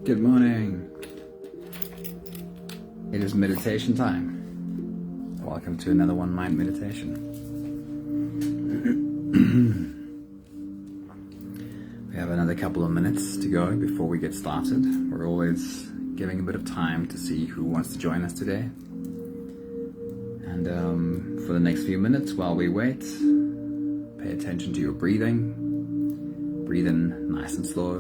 Good morning. It is meditation time. Welcome to another One Mind meditation. We have another couple of minutes to go before we get started. We're always giving a bit of time to see who wants to join us today. And for the next few minutes while we wait, pay attention to your breathing. Breathe in nice and slow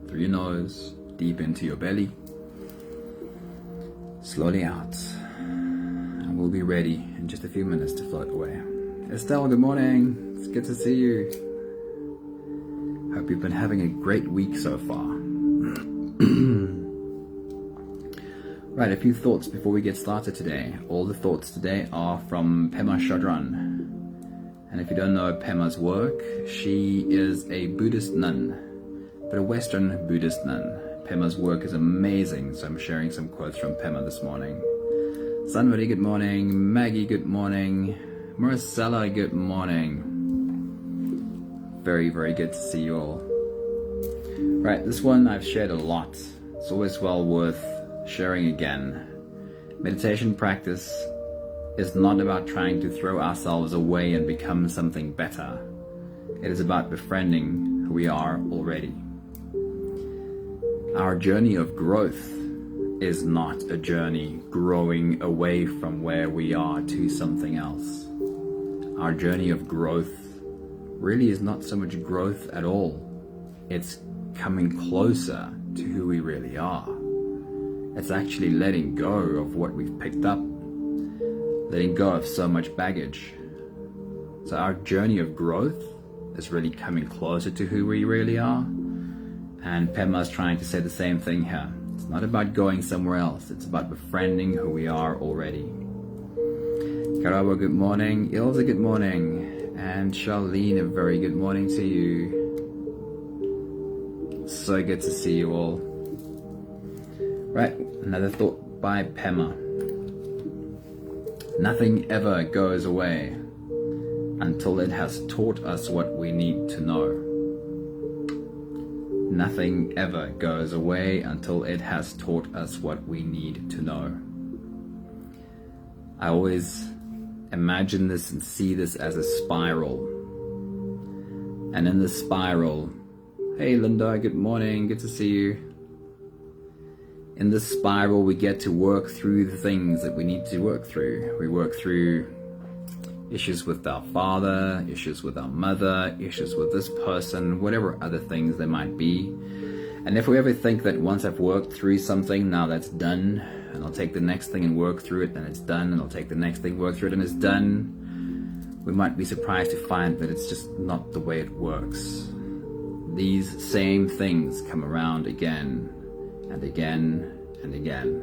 through your nose, deep into your belly. Slowly out. And we'll be ready in just a few minutes to float away. Estelle, good morning. It's good to see you. Hope you've been having a great week so far. Right, a few thoughts before we get started today. All the thoughts today are from Pema Chödrön. And if you don't know Pema's work, she is a Buddhist nun, but a Western Buddhist nun. Pema's work is amazing, so I'm sharing some quotes from Pema this morning. Sanvari, good morning. Maggie, good morning. Marcella, good morning. Very, very good to see you all. Right, this one I've shared a lot. It's always well worth sharing again. Meditation practice is not about trying to throw ourselves away and become something better. It is about befriending who we are already. Our journey of growth is not a journey growing away from where we are to something else. Our journey of growth really is not so much growth at all. It's coming closer to who we really are. It's actually letting go of what we've picked up, letting go of so much baggage. So our journey of growth is really coming closer to who we really are. And Pema's trying to say the same thing here. It's not about going somewhere else. It's about befriending who we are already. Karawa, good morning. Ilza, good morning. And Charlene, a very good morning to you. So good to see you all. Right, another thought by Pema. Nothing ever goes away until it has taught us what we need to know. Nothing ever goes away until it has taught us what we need to know. I always imagine this and see this as a spiral. And in the spiral, hey Linda, good morning, good to see you. In this spiral, we get to work through the things that we need to work through. We work through issues with our father, issues with our mother, issues with this person, whatever other things there might be. And if we ever think that once I've worked through something, now that's done, and I'll take the next thing and work through it, and it's done, and I'll take the next thing, work through it, and it's done, we might be surprised to find that it's just not the way it works. These same things come around again and again and again.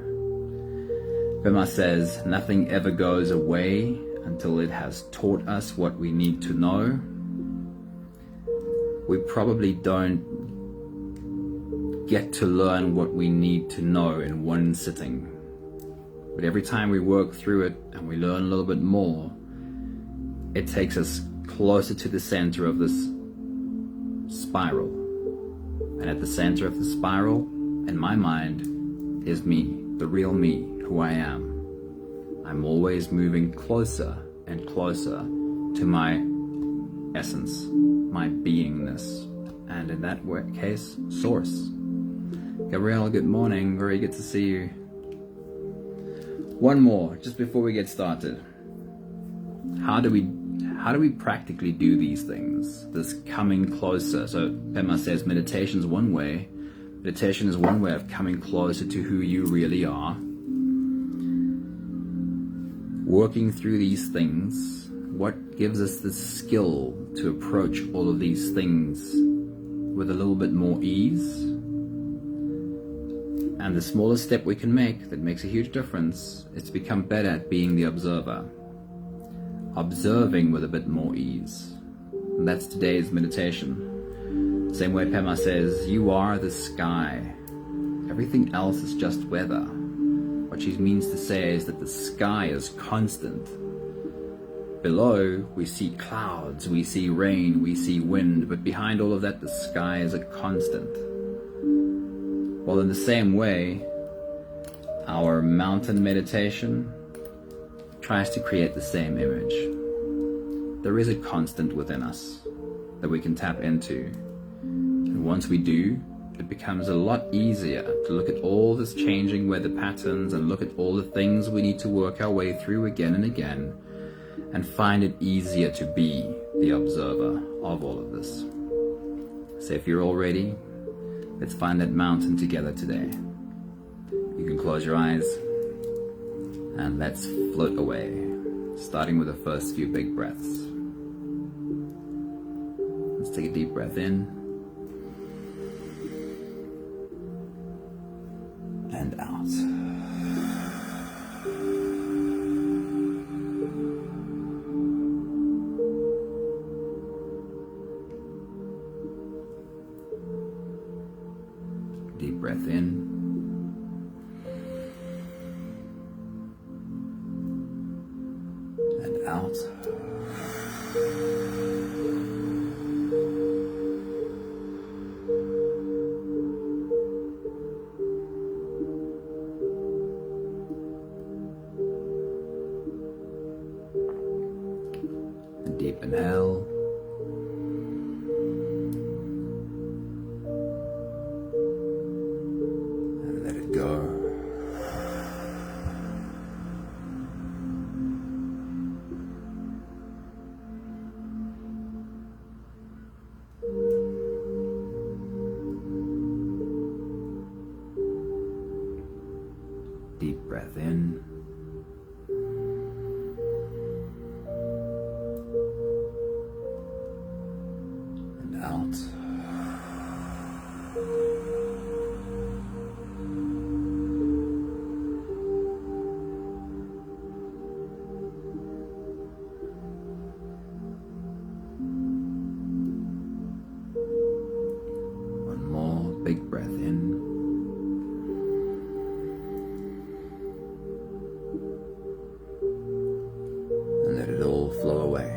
Pema says, nothing ever goes away until it has taught us what we need to know. We probably don't get to learn what we need to know in one sitting. But every time we work through it and we learn a little bit more, it takes us closer to the center of this spiral. And at the center of the spiral, in my mind, is me, the real me, who I am. I'm always moving closer and closer to my essence, my beingness, and in that case, source. Gabrielle, good morning, very good to see you. One more, just before we get started. How do we practically do these things? This coming closer. So Pema says meditation is one way. Meditation is one way of coming closer to who you really are. Working through these things, what gives us the skill to approach all of these things with a little bit more ease? And the smallest step we can make that makes a huge difference is to become better at being the observer. Observing with a bit more ease. And that's today's meditation. Same way Pema says, you are the sky. Everything else is just weather. What she means to say is that the sky is constant. Below, we see clouds, we see rain, we see wind, but behind all of that, the sky is a constant. Well, in the same way, our mountain meditation tries to create the same image. There is a constant within us that we can tap into. And once we do, it becomes a lot easier to look at all this changing weather patterns and look at all the things we need to work our way through again and again, and find it easier to be the observer of all of this. So if you're all ready, let's find that mountain together today. You can close your eyes and let's float away, starting with the first few big breaths. Let's take a deep breath in and out. Deep breath in and out. A deep inhale. And let it go. Deep breath in and out. One more big breath in. And let it all flow away.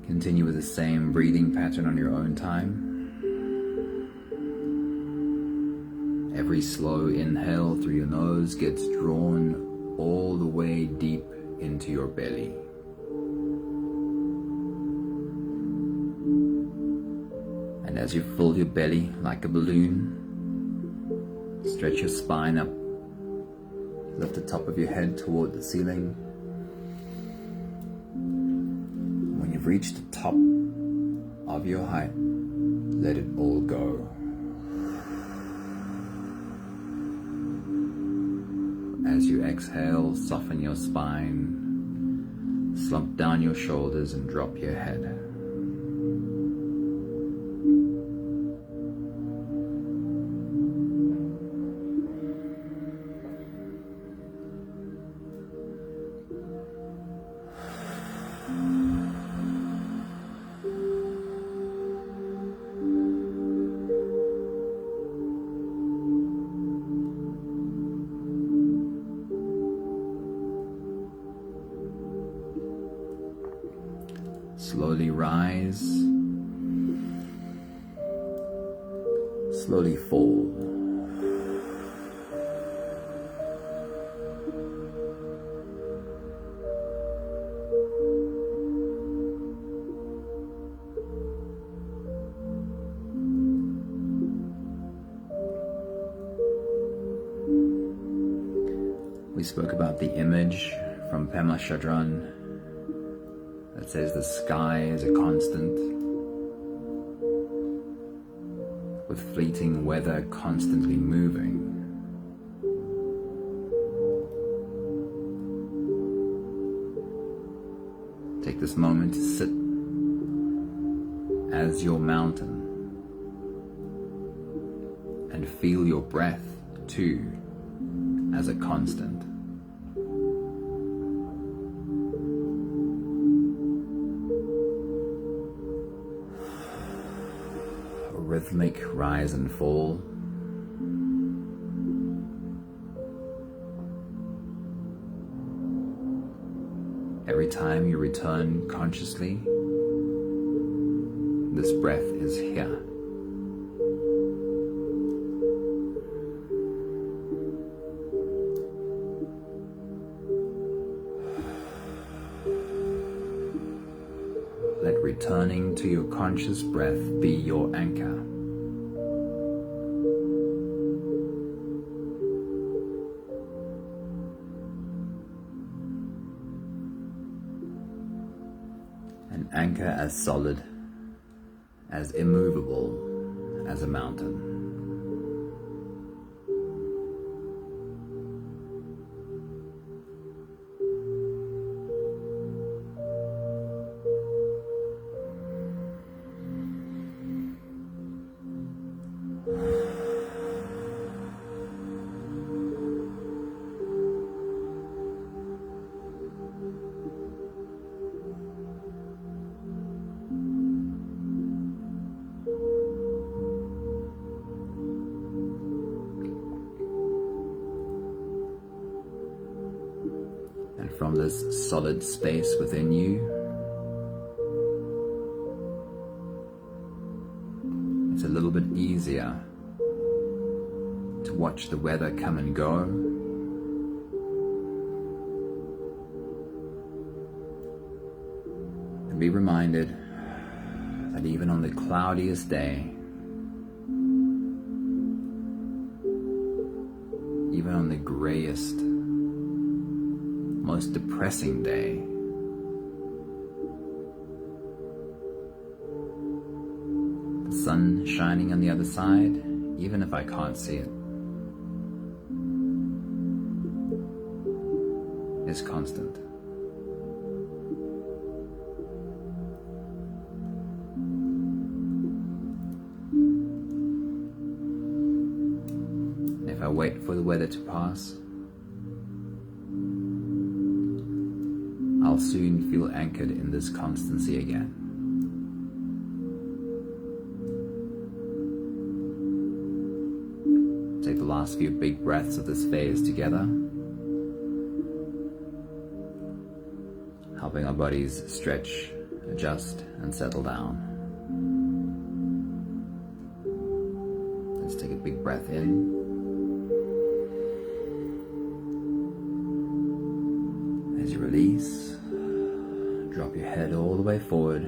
Continue with the same breathing pattern on your own time. Every slow inhale through your nose gets drawn all the way deep into your belly. And as you fill your belly like a balloon, stretch your spine up, lift the top of your head toward the ceiling. When you've reached the top of your height, let it all go. As you exhale, soften your spine, slump down your shoulders and drop your head. Slowly rise, slowly fall. We spoke about the image from Pema Chödrön that says the sky is a constant, with fleeting weather constantly moving. Take this moment to sit as your mountain and feel your breath too as a constant. rhythmic rise and fall. Every time you return consciously, this breath is here. Let returning to your conscious breath be your anchor. An anchor as solid, as immovable as a mountain. And from this solid space within you, it's a little bit easier to watch the weather come and go. And be reminded that even on the cloudiest day, even on the grayest, most depressing day, the sun shining on the other side, even if I can't see it, is constant. And if I wait for the weather to pass, I'll soon feel anchored in this constancy again. Take the last few big breaths of this phase together, helping our bodies stretch, adjust, and settle down. Let's take a big breath in. As you release, drop your head all the way forward,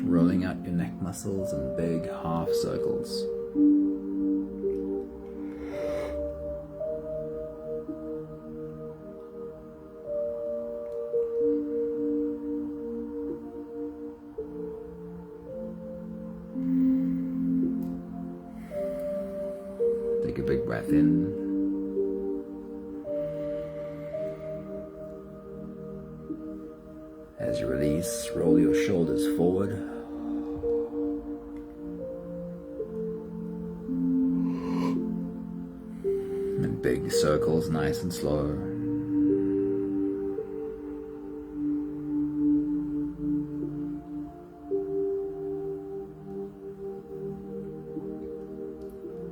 rolling out your neck muscles in big half circles. Take a big breath in. As you release, roll your shoulders forward. And big circles, nice and slow.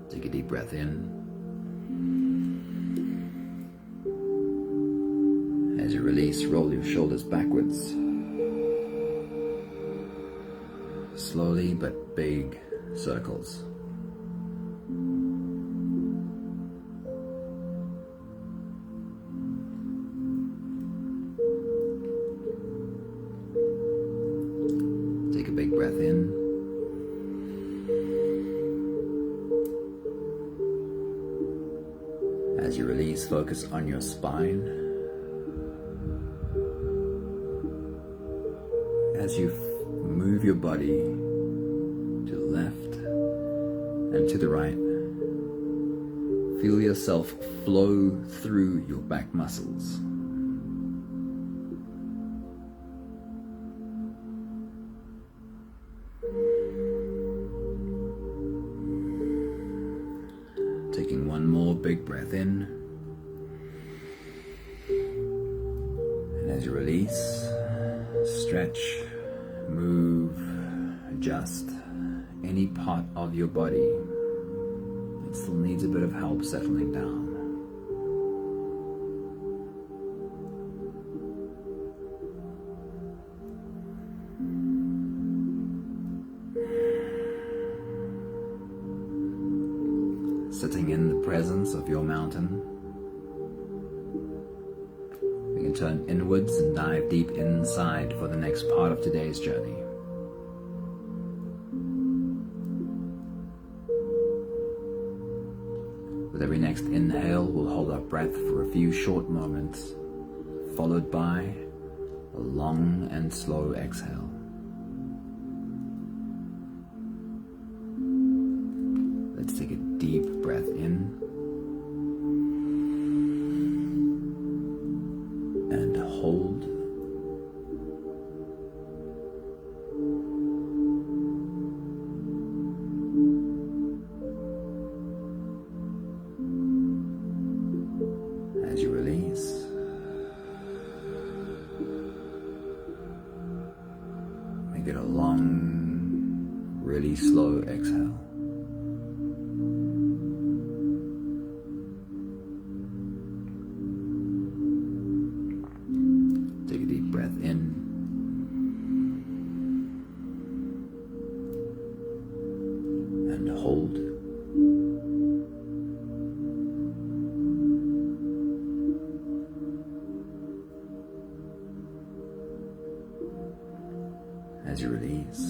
Take a deep breath in. As you release, roll your shoulders backwards. Slowly but big circles. Take a big breath in. As you release, focus on your spine. As you move your body to the left and to the right, feel yourself flow through your back muscles. Taking one more big breath in. And as you release, stretch move, adjust any part of your body that still needs a bit of help settling down. Sitting in the presence of your mountain, we can turn inwards and dive deep inside for the next part of today's journey. With every next inhale, we'll hold our breath for a few short moments, followed by a long and slow exhale. Let's take a deep breath in and hold. As you release, make it a long, really slow exhale. Take a deep breath in and hold. As you release,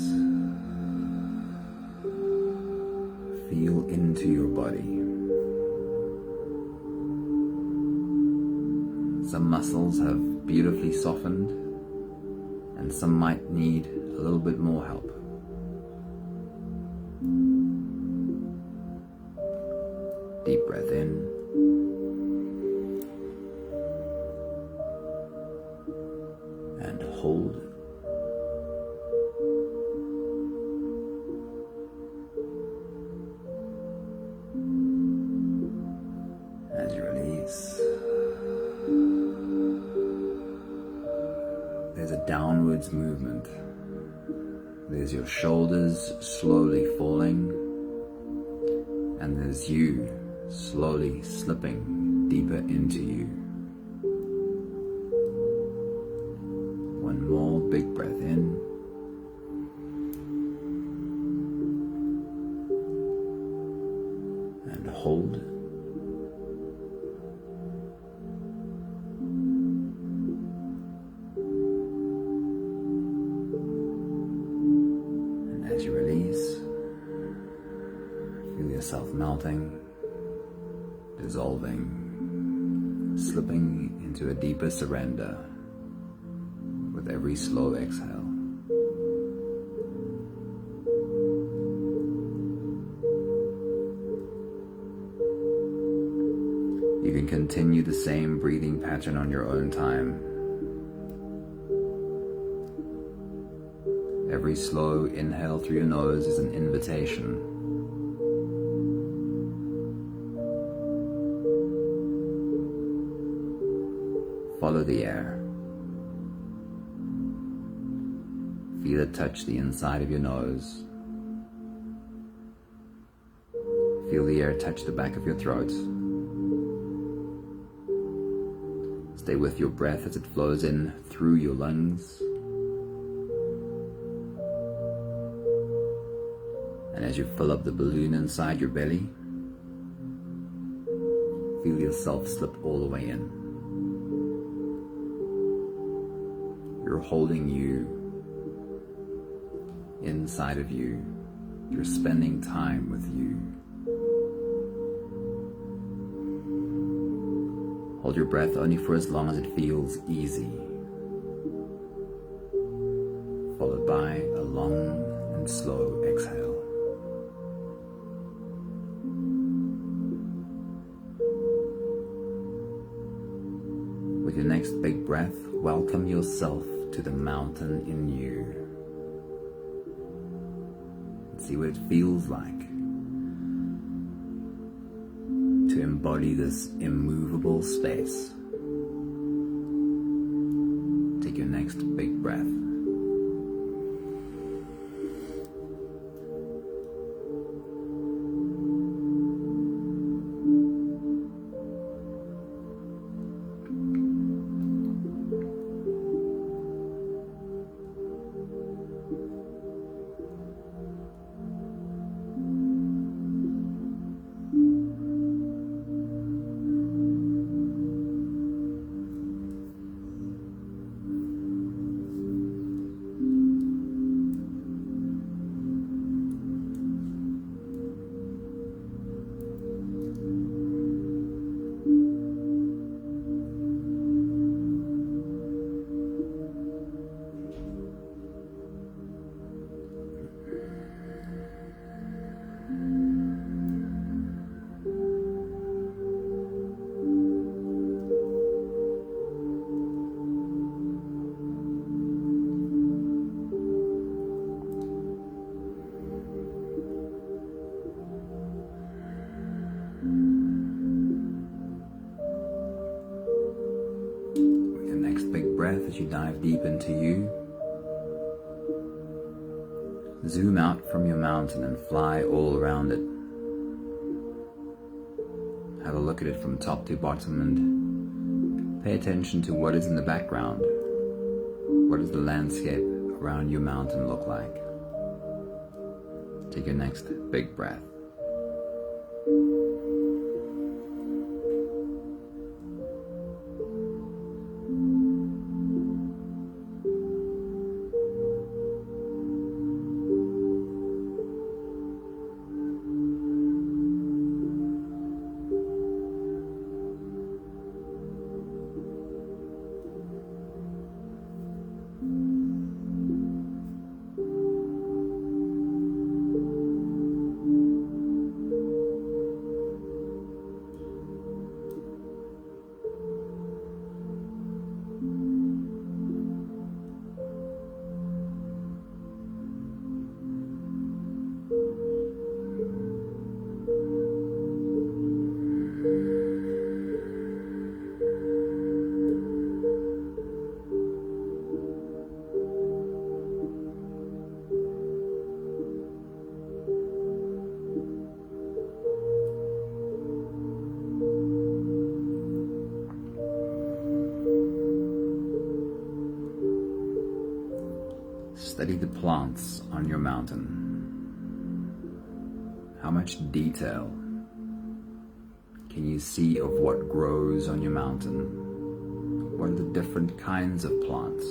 feel into your body. Some muscles have beautifully softened, and some might need a little bit more help. Deep breath in and hold. As you release, there's a downwards movement. There's your shoulders slowly falling, and there's you slowly slipping deeper into you. One more big breath in and hold. As you release, feel yourself melting, dissolving, slipping into a deeper surrender with every slow exhale. You can continue the same breathing pattern on your own time. Every slow inhale through your nose is an invitation. Follow the air. Feel it touch the inside of your nose. Feel the air touch the back of your throat. Stay with your breath as it flows in through your lungs. And as you fill up the balloon inside your belly, feel yourself slip all the way in. You're holding you inside of you. You're spending time with you. Hold your breath only for as long as it feels easy, followed by a long and slow exhale. With your next big breath, welcome yourself to the mountain in you. And see what it feels like to embody this immovable space. Take your next big breath breath as you dive deep into you. Zoom out from your mountain and fly all around it. Have a look at it from top to bottom and pay attention to what is in the background. What does the landscape around your mountain look like? Take your next big breath. Study the plants on your mountain. How much detail can you see of what grows on your mountain? What are the different kinds of plants?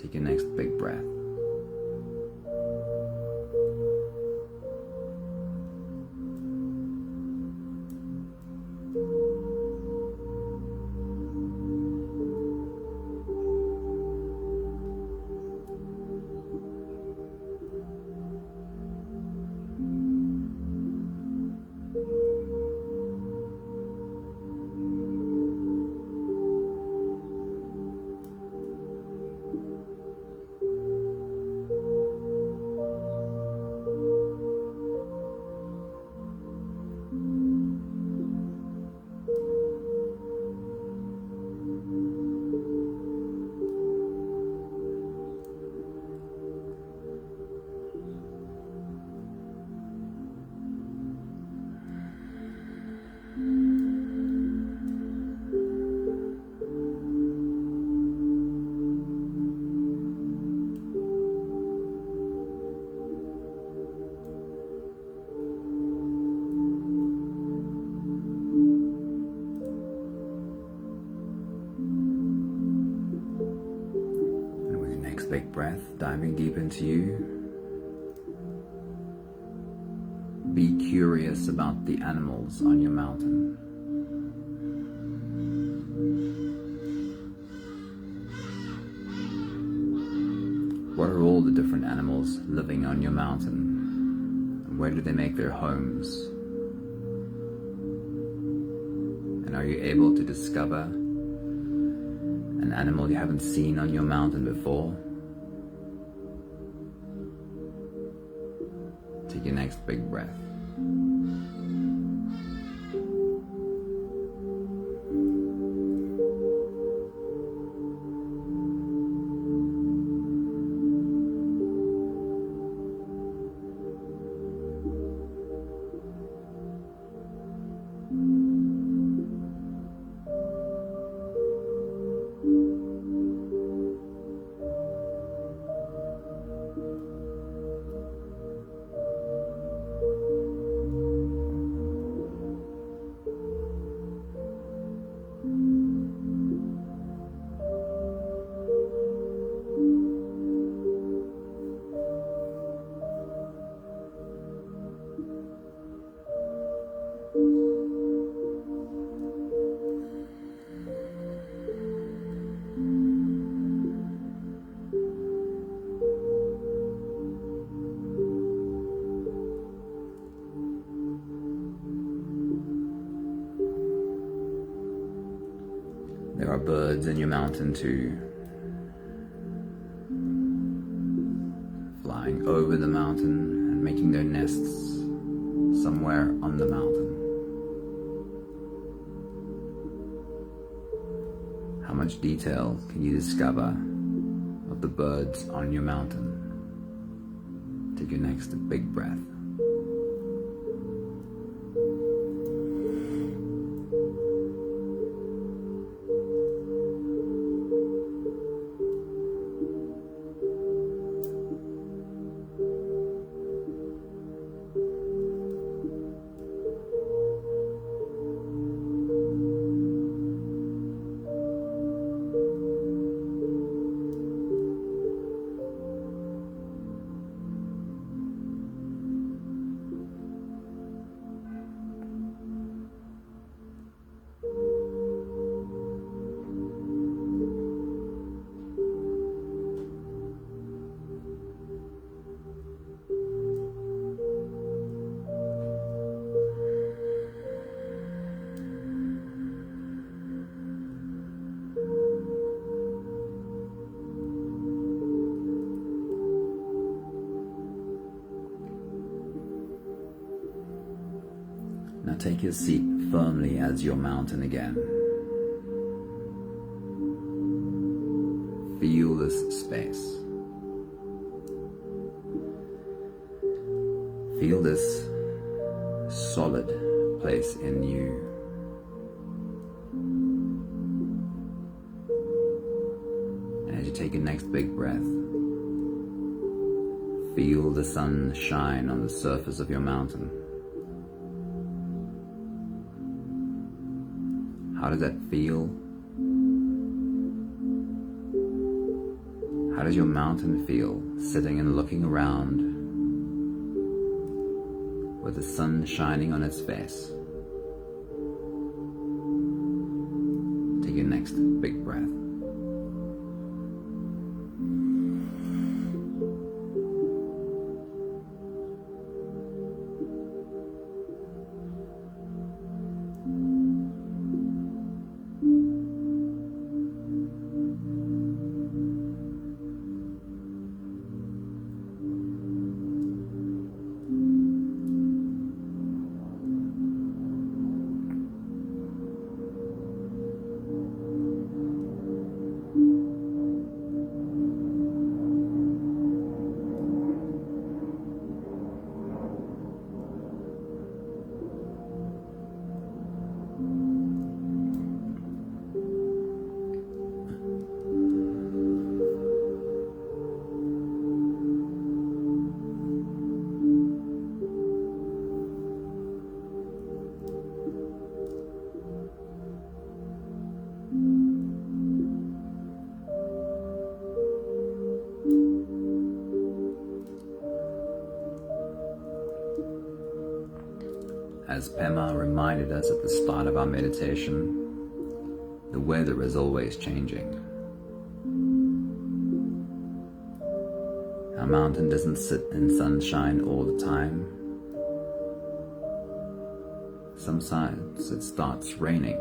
Take your next big breath. Big breath, diving deep into you. Be curious about the animals on your mountain. What are all the different animals living on your mountain? And where do they make their homes? And are you able to discover an animal you haven't seen on your mountain before? Take your next big breath. There are birds in your mountain too, flying over the mountain and making their nests somewhere on the mountain. much detail can you discover of the birds on your mountain? Take your next big breath. Now take your seat firmly as your mountain again. Feel this space. Feel this solid place in you. And as you take your next big breath, feel the sun shine on the surface of your mountain. How does that feel? How does your mountain feel sitting and looking around with the sun shining on its face? Take your next big breath. As Pema reminded us at the start of our meditation, the weather is always changing. Our mountain doesn't sit in sunshine all the time. Sometimes it starts raining.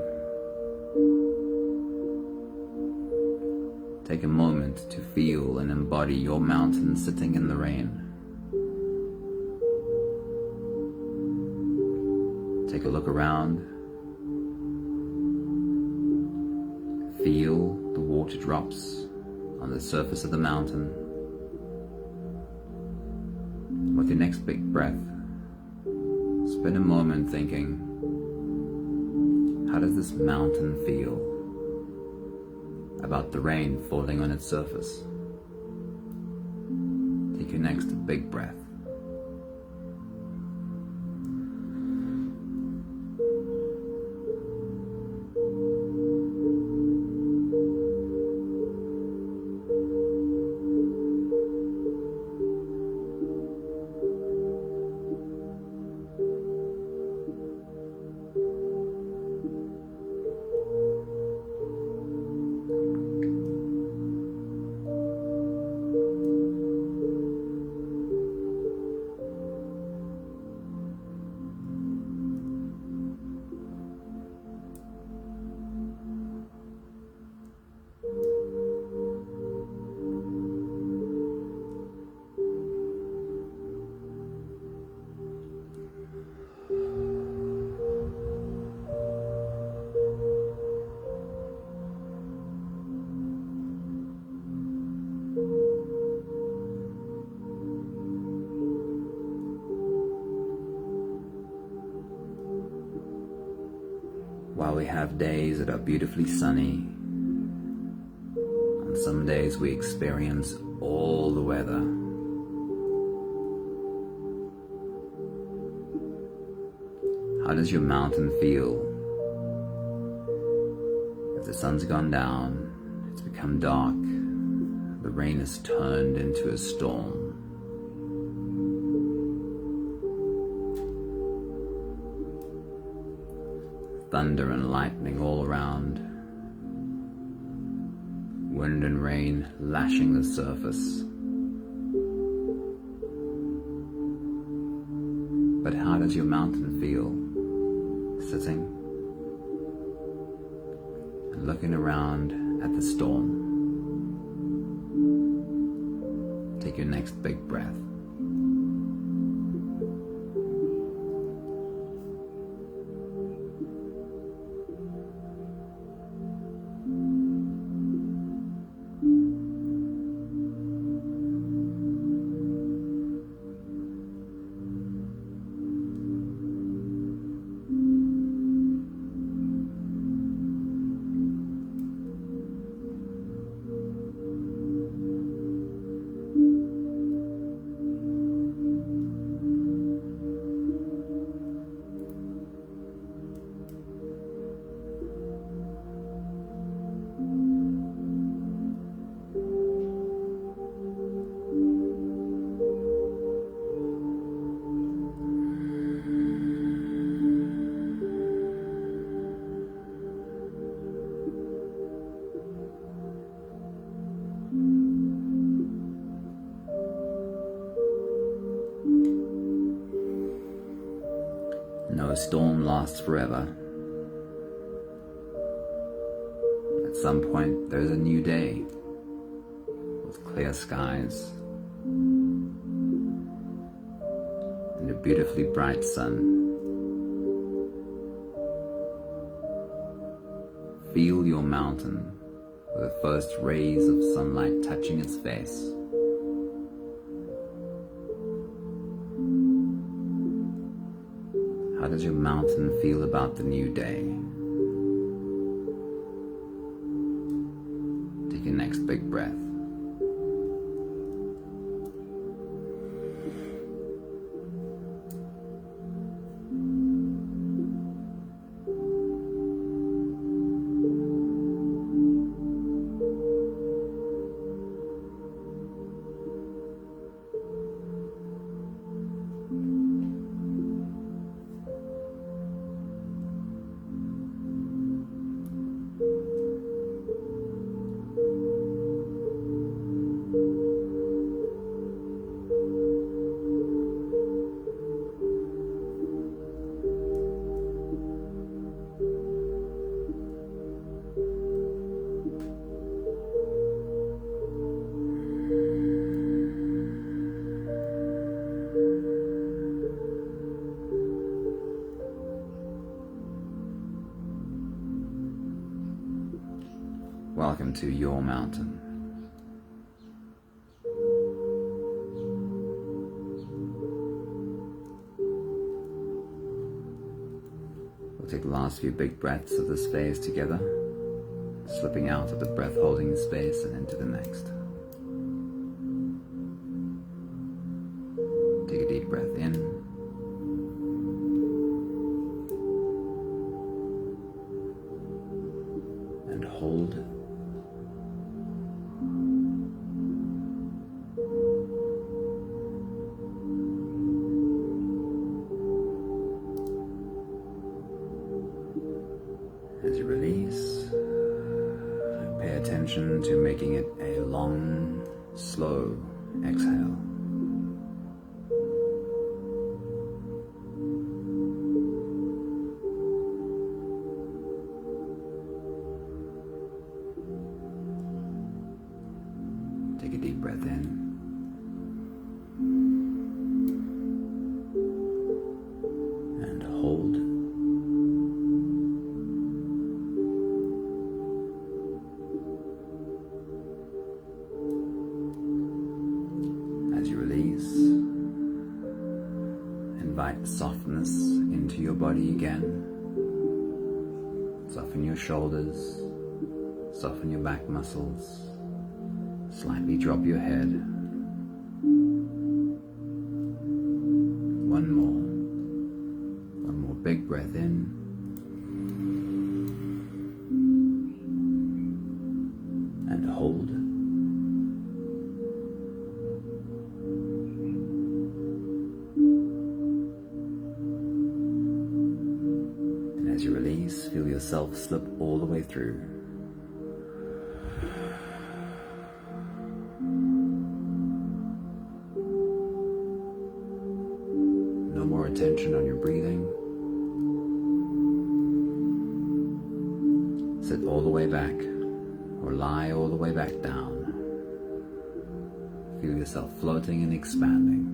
Take a moment to feel and embody your mountain sitting in the rain. Take a look around. Feel the water drops on the surface of the mountain. With your next big breath, spend a moment thinking, how does this mountain feel about the rain falling on its surface? Take your next big breath. While we have days that are beautifully sunny, on some days we experience all the weather. How does your mountain feel? If the sun's gone down, it's become dark, the rain has turned into a storm. Thunder and lightning all around, wind and rain lashing the surface. But how does your mountain feel? Sitting and looking around at the storm. Take your next big breath. No storm lasts forever. At some point, there's a new day with clear skies and a beautifully bright sun. Feel your mountain with the first rays of sunlight touching its face. How does your mountain feel about the new day? Take your next big breath. Welcome to your mountain. We'll take the last few big breaths of this phase together, slipping out of the breath holding space and into the next. Take a deep breath in. And hold. As you release, pay attention to making it a long, slow exhale. Take a deep breath in. And hold. As you release, invite softness into your body again. Soften your shoulders, soften your back muscles, slightly drop your head. One more big breath in. And hold. And as you release, feel yourself slip all the way through. No more attention on your breathing. Sit all the way back, or lie all the way back down. Feel yourself floating and expanding.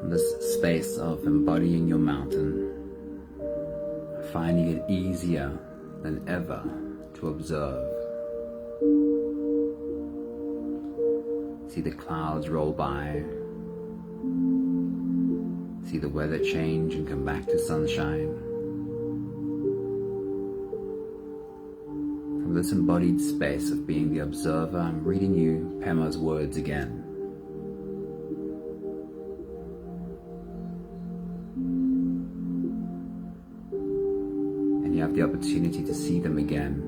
This space of embodying your mountain, finding it easier than ever to observe. See the clouds roll by, see the weather change and come back to sunshine. From this embodied space of being the observer, I'm reading you Pema's words again. You have the opportunity to see them again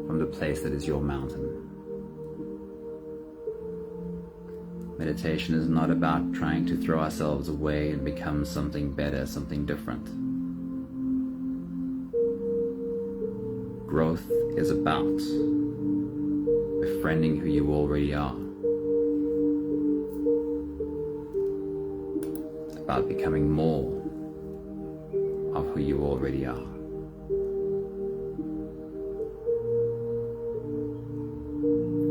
from the place that is your mountain. Meditation is not about trying to throw ourselves away and become something better, something different. Growth is about befriending who you already are. It's about becoming more of who you already are.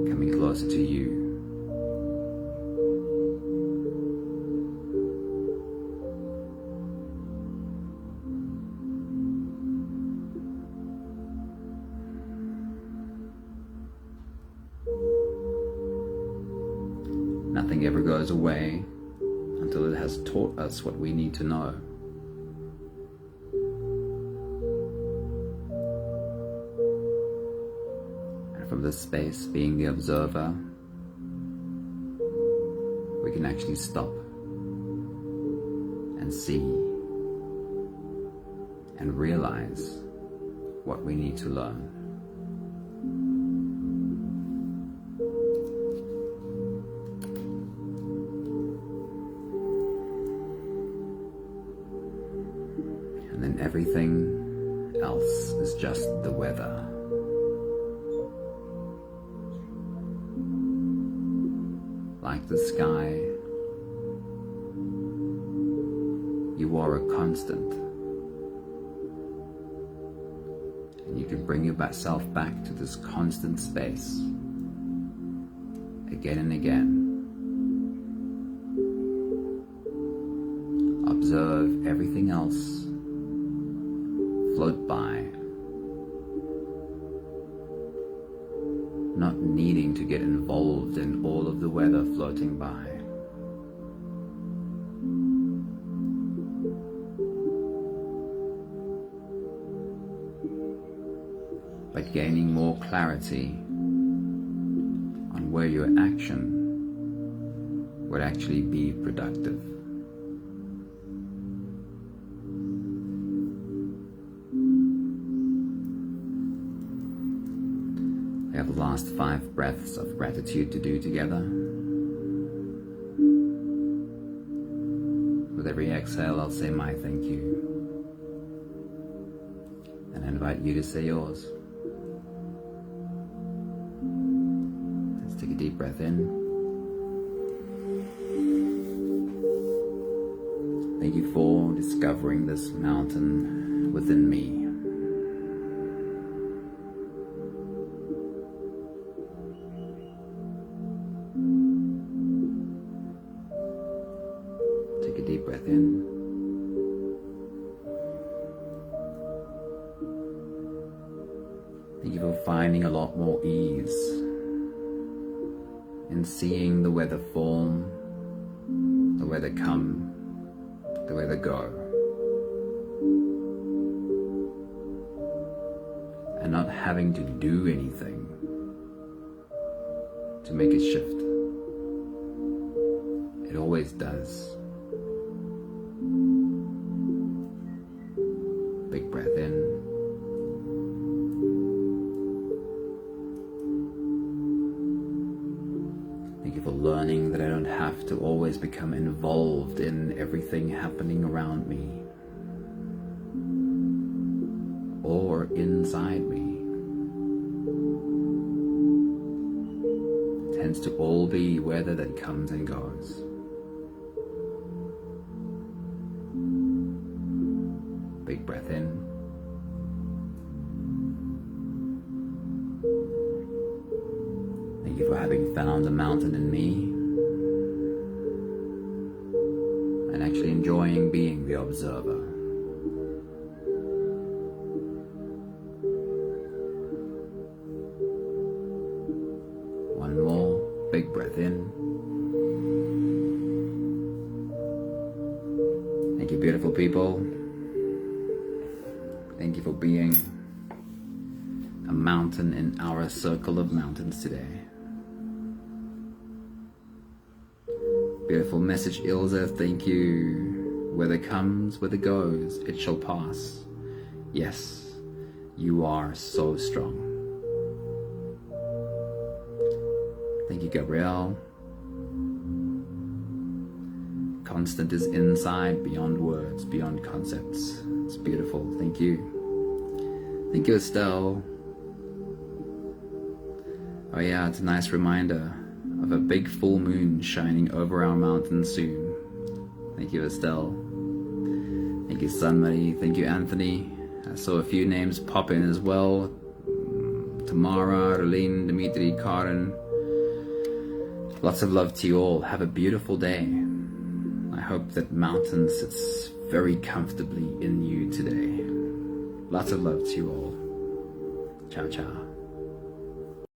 Coming closer to you. Nothing ever goes away until it has taught us what we need to know. From this space, being the observer, we can actually stop and see and realize what we need to learn. And then everything else is just the weather. Like the sky, you are a constant, and you can bring yourself back to this constant space again and again. Observe everything else float by, not needing to get involved in all of the weather floating by. But gaining more clarity on where your action would actually be productive. We have the last 5 breaths of gratitude to do together. With every exhale, I'll say my thank you, and I invite you to say yours. Let's take a deep breath in. Thank you for discovering this mountain within me. Take a deep breath in. Thank you for finding a lot more ease in seeing the weather form, the weather come, the weather go, and not having to do anything to make it shift. It always does. Big breath in. Thank you for learning that I don't have to always become involved in everything happening around me or inside me. It tends to all be weather that comes and goes. Big breath in. Thank you for having found a mountain in me and actually enjoying being the observer. One more big breath in. Thank you, beautiful people. Thank you for being a mountain in our circle of mountains today. Beautiful message, Ilza. Thank you. Weather comes, weather goes, it shall pass. Yes, you are so strong. Thank you, Gabrielle. Constant is inside, beyond words, beyond concepts. It's beautiful. Thank you. Thank you, Estelle. Oh yeah, it's a nice reminder of a big full moon shining over our mountain soon. Thank you, Estelle. Thank you, Sunmari. Thank you, Anthony. I saw a few names pop in as well. Tamara, Rolene, Dimitri, Karen. Lots of love to you all. Have a beautiful day. I hope that mountain sits very comfortably in you today. Lots of love to you all. Ciao, ciao.